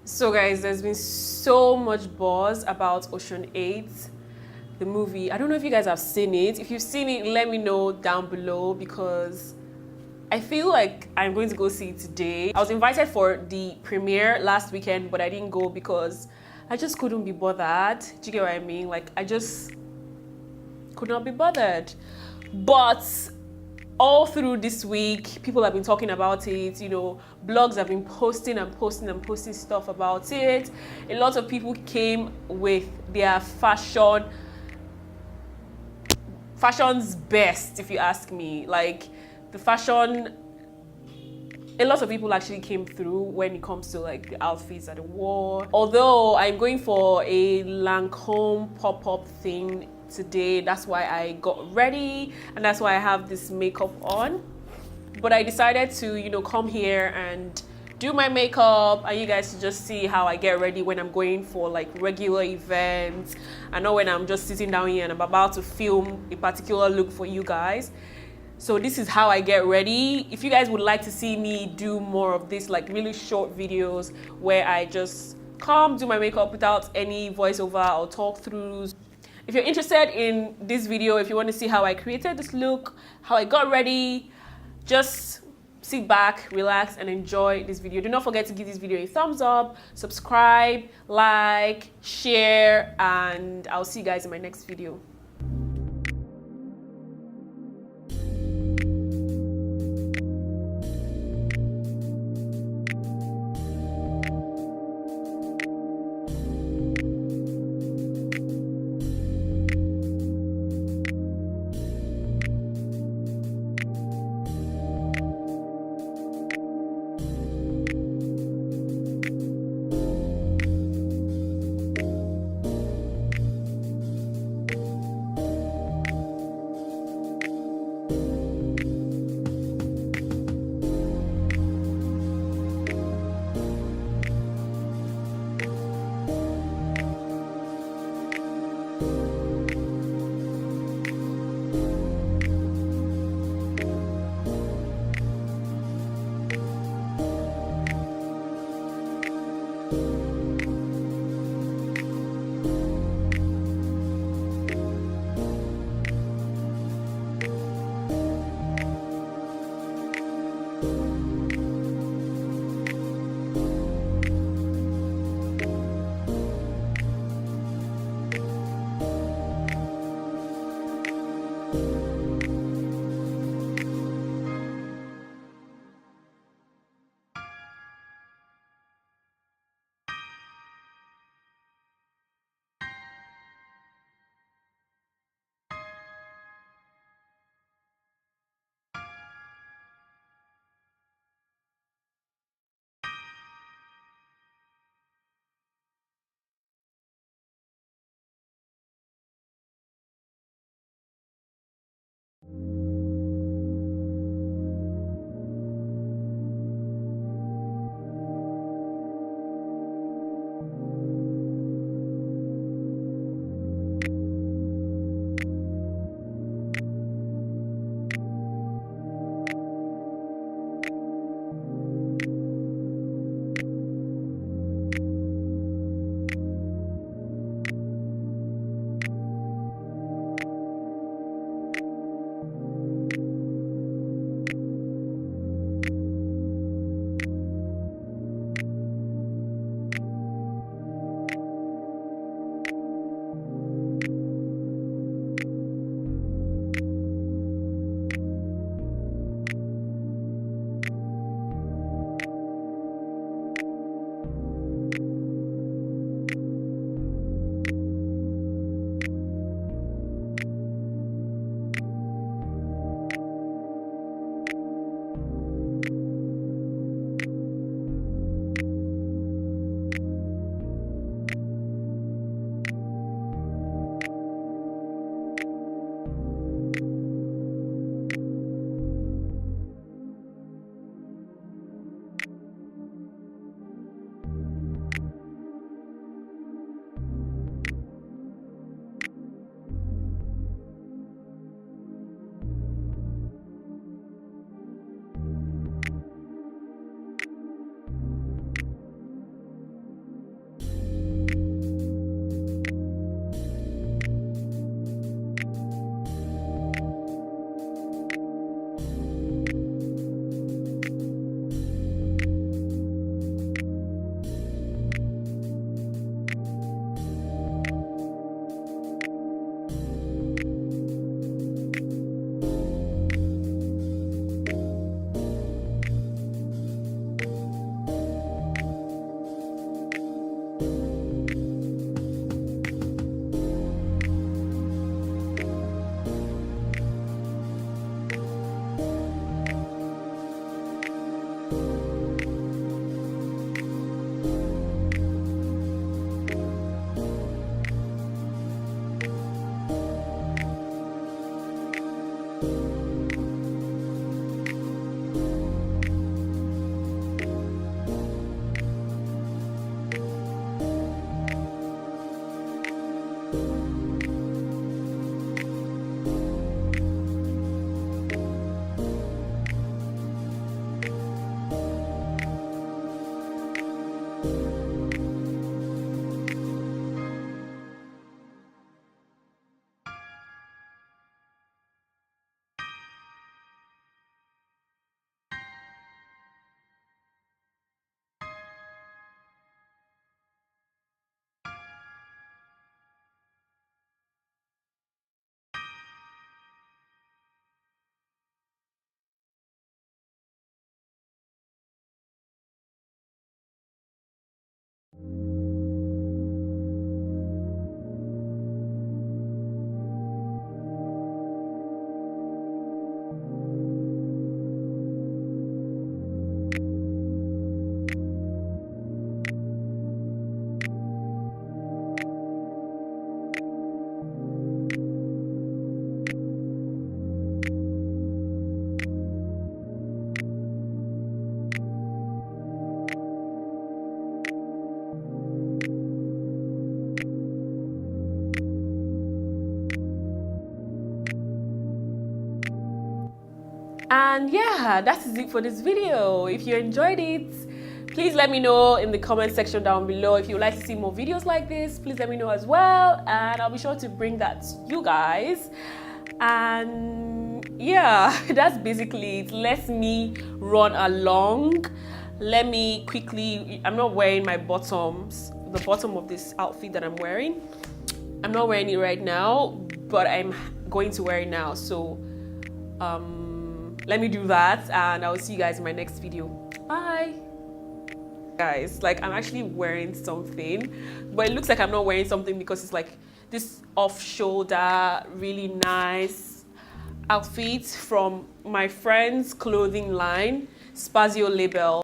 So guys, there's been so much buzz about Ocean 8, the movie. I don't know if you guys have seen it. If you've seen it, let me know down below because I feel like I'm going to go see it today. I was invited for the premiere last weekend, but I didn't go because I just couldn't be bothered. Do you get what I mean? Like, I just could not be bothered. But all through this week, people have been talking about it, you know, blogs have been posting stuff about it. A lot of people came with their fashion's best, if you ask me. Like, the fashion, a lot of people actually came through when it comes to like the outfits that they wore. Although I'm going for a Lancome pop-up thing today, that's why I got ready and that's why I have this makeup on. But I decided to, you know, come here and do my makeup and you guys to just see how I get ready when I'm going for like regular events. I know when I'm just sitting down here and I'm about to film a particular look for you guys. So this is how I get ready. If you guys would like to see me do more of this, like really short videos where I just come do my makeup without any voiceover or talk throughs. If you're interested in this video, if you want to see how I created this look, how I got ready, just sit back, relax, and enjoy this video. Do not forget to give this video a thumbs up, subscribe, like, share, and I'll see you guys in my next video. And yeah, that is it for this video. If you enjoyed it, please let me know in the comment section down below. If you would like to see more videos like this, please let me know as well, and I'll be sure to bring that to you guys. And yeah, that's basically it. Let me run along. Let me quickly, I'm not wearing my bottoms, the bottom of this outfit that I'm wearing. I'm not wearing it right now, but I'm going to wear it now. So let me do that, and I will see you guys in my next video. Bye. Guys, like, I'm actually wearing something, but it looks like I'm not wearing something because it's like this off-shoulder, really nice outfit from my friend's clothing line, Spazio Label.